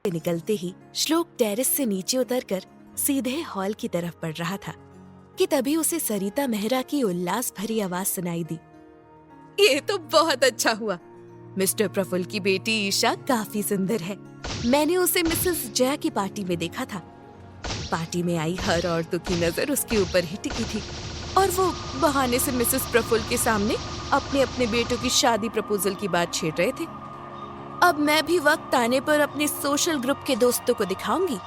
निकलते ही श्लोक टेरेस से नीचे उतरकर सीधे हॉल की तरफ बढ़ रहा था कि तभी उसे सरिता मेहरा की उल्लास भरी आवाज सुनाई दी। ये तो बहुत अच्छा हुआ। मिस्टर प्रफुल्ल की बेटी ईशा काफी सुंदर है। मैंने उसे मिसेस जया की पार्टी में देखा था। पार्टी में आई हर औरतों की नजर उसके ऊपर ही टिकी थी और वो बहाने से मिसेस प्रफुल्ल के सामने अपने अपने बेटों की शादी प्रपोजल की बात छेड़ रहे थे। अब मैं भी वक्त आने पर अपने सोशल ग्रुप के दोस्तों को दिखाऊंगी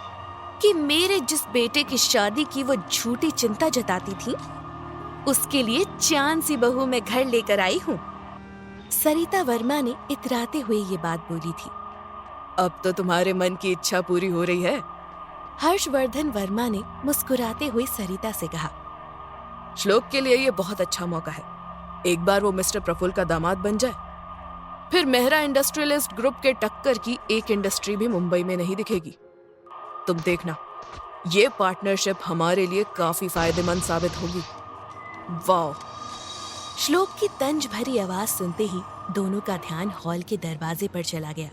कि मेरे जिस बेटे की शादी की वो झूठी चिंता जताती थी, उसके लिए चांद सी बहू मैं घर लेकर आई हूँ। सरिता वर्मा ने इतराते हुए ये बात बोली थी। अब तो तुम्हारे मन की इच्छा पूरी हो रही है। हर्षवर्धन वर्मा ने मुस्कुराते हुए सरिता से कहा। श्लोक के लिए ये बहुत अच्छा मौका है। एक बार वो मिस्टर प्रफुल्ल का दामाद बन जाए, फिर मेहरा इंडस्ट्रियलिस्ट ग्रुप के टक्कर की एक इंडस्ट्री भी मुंबई में नहीं दिखेगी। तुम देखना, ये पार्टनरशिप हमारे लिए काफी फायदेमंद साबित होगी। वाह! श्लोक की तंज भरी आवाज सुनते ही दोनों का ध्यान हॉल के दरवाजे पर चला गया।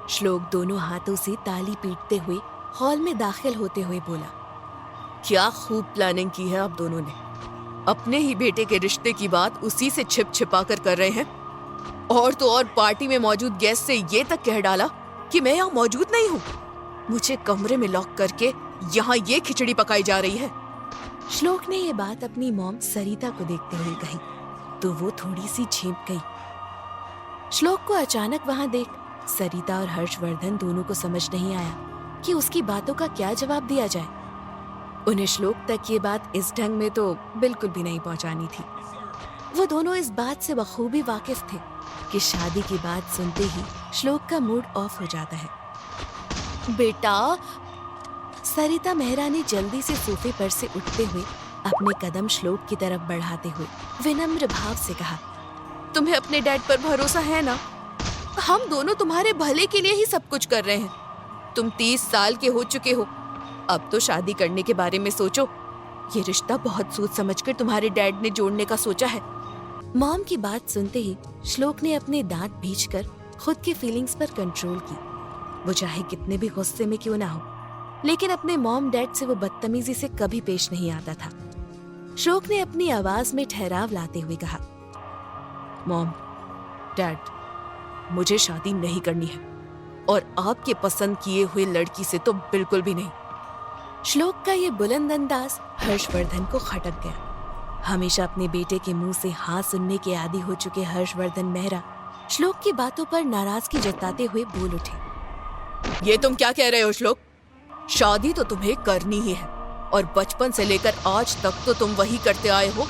श्लोक दोनों हाथों से ताली पीटते हुए हॉल में दाखिल होते हुए बोला, क्या खूब प्लानिंग की है आप दोनों ने। अपने ही बेटे के रिश्ते की बात उसी से छिप छिपा कर रहे हैं। और तो और पार्टी में मौजूद गेस्ट से ये तक कह डाला कि मैं यहाँ मौजूद नहीं हूँ। मुझे कमरे में लॉक करके यहाँ ये खिचड़ी पकाई जा रही है। श्लोक ने ये बात अपनी मॉम सरिता को देखते हुए कही तो वो थोड़ी सी झेप गई। श्लोक को अचानक वहाँ देख सरिता और हर्षवर्धन दोनों को समझ नहीं आया कि उसकी बातों का क्या जवाब दिया जाए। उन्हें श्लोक तक ये बात इस ढंग में तो बिल्कुल भी नहीं पहुंचानी थी। वो दोनों इस बात से बखूबी वाकिफ थे कि शादी की बात सुनते ही श्लोक का मूड ऑफ हो जाता है। बेटा, सरिता मेहरा ने जल्दी से सोफे पर से उठते हुए अपने कदम श्लोक की तरफ बढ़ाते हुए विनम्र भाव से कहा, तुम्हें अपने डैड पर भरोसा है ना? हम दोनों तुम्हारे भले के लिए ही सब कुछ कर रहे हैं। तुम 30 साल के हो चुके हो, अब तो शादी करने के बारे में सोचो। ये रिश्ता बहुत सोच समझकर तुम्हारे डैड ने जोड़ने का सोचा है। मॉम की बात सुनते ही श्लोक ने अपने दांत भींचकर खुद के फीलिंग्स पर कंट्रोल की। वो चाहे कितने भी गुस्से में क्यों ना हो, लेकिन अपने मॉम डैड से वो बदतमीजी से कभी पेश नहीं आता था। श्लोक ने अपनी आवाज में ठहराव लाते हुए कहा, मॉम डैड, मुझे शादी नहीं करनी है और आपके पसंद किए हुए लड़की से तो बिल्कुल भी नहीं। श्लोक का ये बुलंद अंदाज हर्षवर्धन को खटक गया। हमेशा अपने बेटे के मुंह से हाँ सुनने के आदी हो चुके हर्षवर्धन मेहरा श्लोक की बातों पर नाराजगी जताते हुए बोल उठे, ये तुम क्या कह रहे हो श्लोक? शादी तो तुम्हें करनी ही है और बचपन से लेकर आज तक तो तुम वही करते आए हो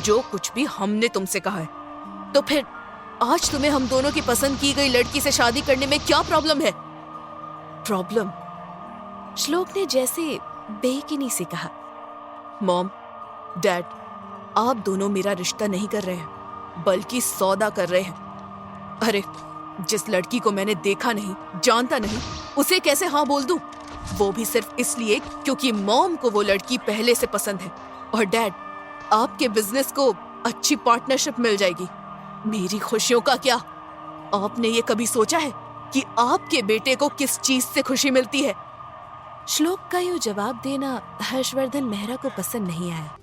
जो कुछ भी हमने तुमसे कहा है। तो फिर आज तुम्हें हम दोनों की पसंद की गई लड़की से शादी करने में क्या प्रॉब्लम है? प्रॉब्लम? श्लोक ने जैसे बेयकीनी से कहा, मॉम डैड, आप दोनों मेरा रिश्ता नहीं कर रहे हैं बल्कि सौदा कर रहे हैं। अरे, जिस लड़की को मैंने देखा नहीं, जानता नहीं, उसे कैसे हाँ बोल दूं? वो भी सिर्फ इसलिए क्योंकि मॉम को वो लड़की पहले से पसंद है। और डैड, आपके बिजनेस को अच्छी पार्टनरशिप मिल जाएगी। मेरी खुशियों का क्या? आपने ये कभी सोचा है कि आपके बेटे को किस चीज से खुशी मिलती है? श्लोक का यूं जवाब देना हर्षवर्धन मेहरा को पसंद नहीं आया।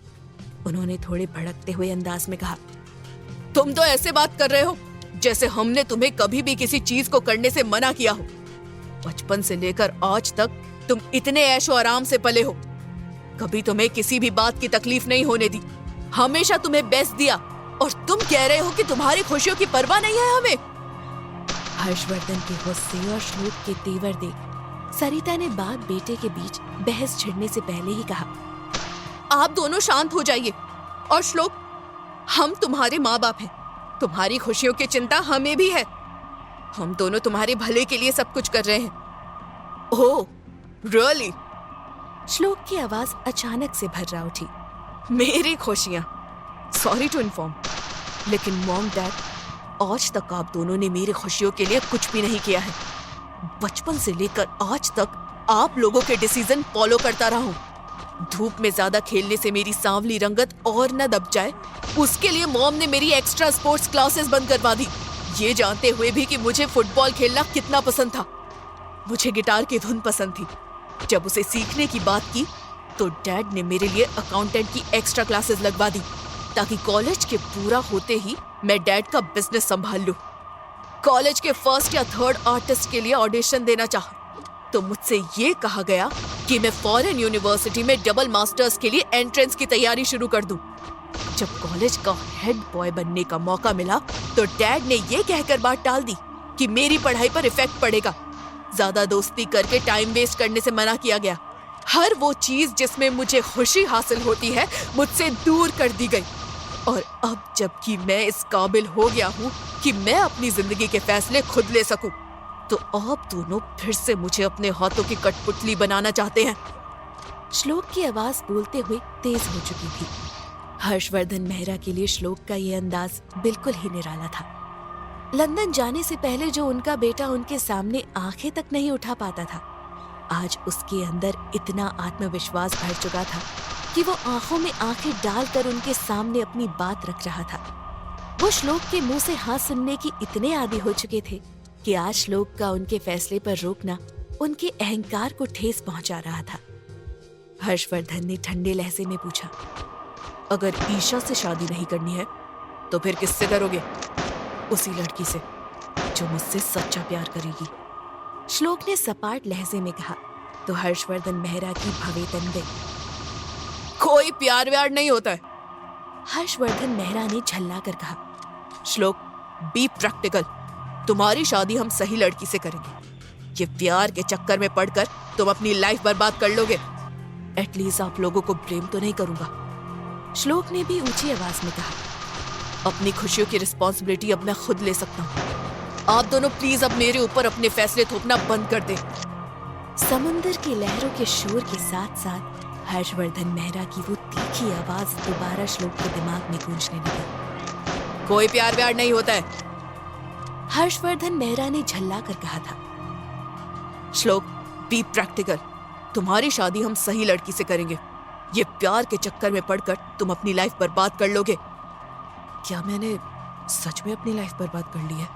उन्होंने थोड़े भड़कते हुए अंदाज में कहा, तुम तो ऐसे बात कर रहे हो जैसे हमने तुम्हें कभी भी किसी चीज को करने से मना किया हो। बचपन से लेकर आज तक तुम इतने ऐशो आराम से पले हो, कभी तुम्हें किसी भी बात की तकलीफ नहीं होने दी, हमेशा तुम्हें बेस्ट दिया, और तुम कह रहे हो कि तुम्हारी खुशियों की परवाह नहीं है हमें। हर्षवर्धन के गुस्से और श्लोक के तेवर देख सरिता ने बाप बेटे के बीच बहस छिड़ने से पहले ही कहा, आप दोनों शांत हो जाइए। और श्लोक, हम तुम्हारे माँ बाप हैं, तुम्हारी खुशियों की चिंता हमें भी है। हम दोनों तुम्हारे भले के लिए सब कुछ कर रहे हैं। Oh really? श्लोक की आवाज अचानक से भर्रा उठी। मेरी खुशियां? सॉरी टू इन्फॉर्म, लेकिन मॉम डैड, आज तक आप दोनों ने मेरी खुशियों के लिए कुछ भी नहीं किया है। बचपन से लेकर आज तक आप लोगों के डिसीजन फॉलो करता रहा हूँ। धूप में ज्यादा खेलने से मेरी सांवली रंगत और न दब जाए, उसके लिए मॉम ने मेरी एक्स्ट्रा स्पोर्ट्स क्लासेस बंद करवा दी, ये जानते हुए भी कि मुझे फुटबॉल खेलना कितना पसंद था। मुझे गिटार की धुन पसंद थी। जब उसे सीखने की बात की तो डैड ने मेरे लिए अकाउंटेंट की एक्स्ट्रा क्लासेस लगवा दी ताकि कॉलेज के पूरा होते ही मैं डैड का बिजनेस संभाल लूं। कॉलेज के फर्स्ट या थर्ड आर्टिस्ट के लिए ऑडिशन देना चाहा तो मुझसे ये कहा गया कि मैं फॉरेन यूनिवर्सिटी में डबल मास्टर्स के लिए एंट्रेंस की तैयारी शुरू कर दूं। जब कॉलेज का हेड बॉय बनने का मौका मिला तो डैड ने ये कहकर बात टाल दी कि मेरी पढ़ाई पर इफेक्ट पड़ेगा। ज्यादा दोस्ती करके टाइम वेस्ट करने से मना किया गया। हर वो चीज जिसमें मुझे खुशी हासिल होती है मुझसे दूर कर दी गई। और अब जबकि मैं इस काबिल हो गया हूँ कि मैं अपनी जिंदगी के फैसले खुद ले सकूं, तो आप दोनों फिर से मुझे अपने हाथों की कठपुतली बनाना चाहते हैं। श्लोक की आवाज बोलते हुए तेज हो चुकी थी। हर्षवर्धन मेहरा के लिए श्लोक का ये अंदाज बिल्कुल ही निराला था। लंदन जाने से पहले जो उनका बेटा उनके सामने आंखें तक नहीं उठा पाता था, आज उसके अंदर इतना आत्मविश्वास भर चुका था कि वो आंखों में आंखें डालकर उनके सामने अपनी बात रख रहा था। वो श्लोक के मुंह से हाँ सुनने की इतने आदी हो चुके थे कि आज श्लोक का उनके फैसले पर रोकना उनके अहंकार को ठेस पहुंचा रहा था। हर्षवर्धन ने ठंडे लहजे में पूछा, अगर ईशा से शादी नहीं करनी है तो फिर किससे करोगे? उसी लड़की से जो मुझसे सच्चा प्यार करेगी। श्लोक ने सपाट लहजे में कहा तो हर्षवर्धन मेहरा की भवें तन गई। कोई प्यार व्यार नहीं होता है। हर्षवर्धन मेहरा ने झल्ला कर कहा, श्लोक बी प्रैक्टिकल, तुम्हारी शादी हम सही लड़की से करेंगे। ये प्यार के चक्कर में पड़कर तुम अपनी लाइफ बर्बाद कर लोगे। एटलीस्ट आप लोगों को ब्लेम तो नहीं करूंगा। श्लोक ने भी ऊंची आवाज में कहा, अपनी खुशियों की रिस्पॉन्सिबिलिटी अब मैं खुद ले सकता हूँ। आप दोनों प्लीज अब मेरे ऊपर अपने फैसले थोपना बंद कर दें। समुंदर की लहरों के शोर के साथ साथ हर्षवर्धन मेहरा की वो तीखी आवाज दोबारा श्लोक के दिमाग में गूंजने लगी। कोई प्यार व्यार नहीं होता है। हर्षवर्धन मेहरा ने झल्ला कर कहा था, श्लोक बी प्रैक्टिकल, तुम्हारी शादी हम सही लड़की से करेंगे। ये प्यार के चक्कर में पड़कर तुम अपनी लाइफ बर्बाद कर लोगे। क्या मैंने सच में अपनी लाइफ बर्बाद कर ली है?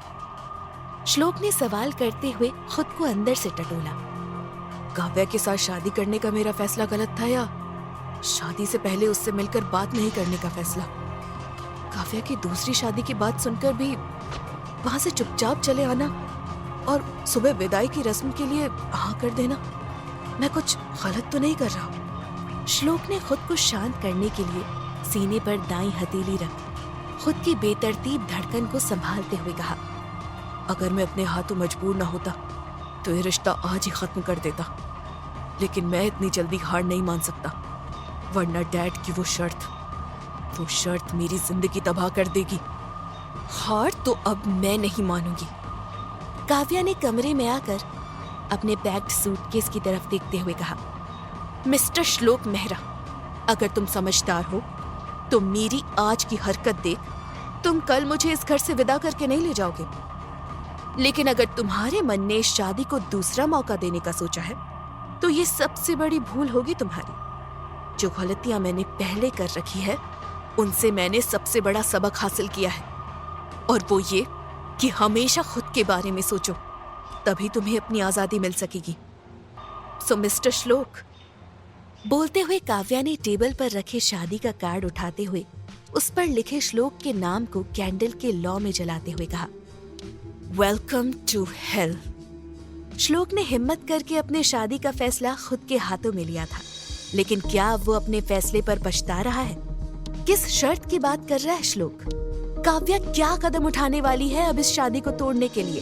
श्लोक ने सवाल करते हुए खुद को अंदर से टटोला। काव्या के साथ शादी करने का मेरा फैसला गलत था या शादी से पहले उससे मिलकर बात नहीं करने का फैसला? काव्या की दूसरी शादी की बात सुनकर भी वहां से चुपचाप चले आना और सुबह विदाई की रस्म के लिए हाँ कर देना, मैं कुछ गलत तो नहीं कर रहा? श्लोक ने खुद को शांत करने के लिए सीने पर दाईं हथेली रख खुद की बेतरतीब धड़कन को संभालते हुए कहा, अगर मैं अपने हाथों मजबूर ना होता तो ये रिश्ता आज ही खत्म कर देता, लेकिन मैं इतनी जल्दी हार नहीं मान सकता, वरना डैड की वो शर्त मेरी जिंदगी तबाह कर देगी। हार तो अब मैं नहीं मानूंगी। काव्या ने कमरे में आकर अपने पैक्ड सूटकेस की तरफ देखते हुए कहा, मिस्टर श्लोक मेहरा, अगर तुम समझदार हो तो मेरी आज की हरकत देख तुम कल मुझे इस घर से विदा करके नहीं ले जाओगे। लेकिन अगर तुम्हारे मन ने इस शादी को दूसरा मौका देने का सोचा है तो ये सबसे बड़ी भूल होगी तुम्हारी। जो गलतियां मैंने पहले कर रखी है उनसे मैंने सबसे बड़ा सबक हासिल किया है, और वो ये कि हमेशा खुद के बारे में सोचो, तभी तुम्हें अपनी आजादी मिल सकेगी। सो मिस्टर श्लोक। बोलते हुए काव्या ने टेबल पर रखे शादी का कार्ड उठाते हुए उस पर लिखे श्लोक के नाम को कैंडल के लौ में जलाते हुए कहा, वेलकम टू हेल। श्लोक ने हिम्मत करके अपने शादी का फैसला खुद के हाथों में लिया था, लेकिन क्या वो अपने फैसले पर पछता रहा है? किस शर्त की बात कर रहा है श्लोक? काव्या क्या कदम उठाने वाली है अब इस शादी को तोड़ने के लिए?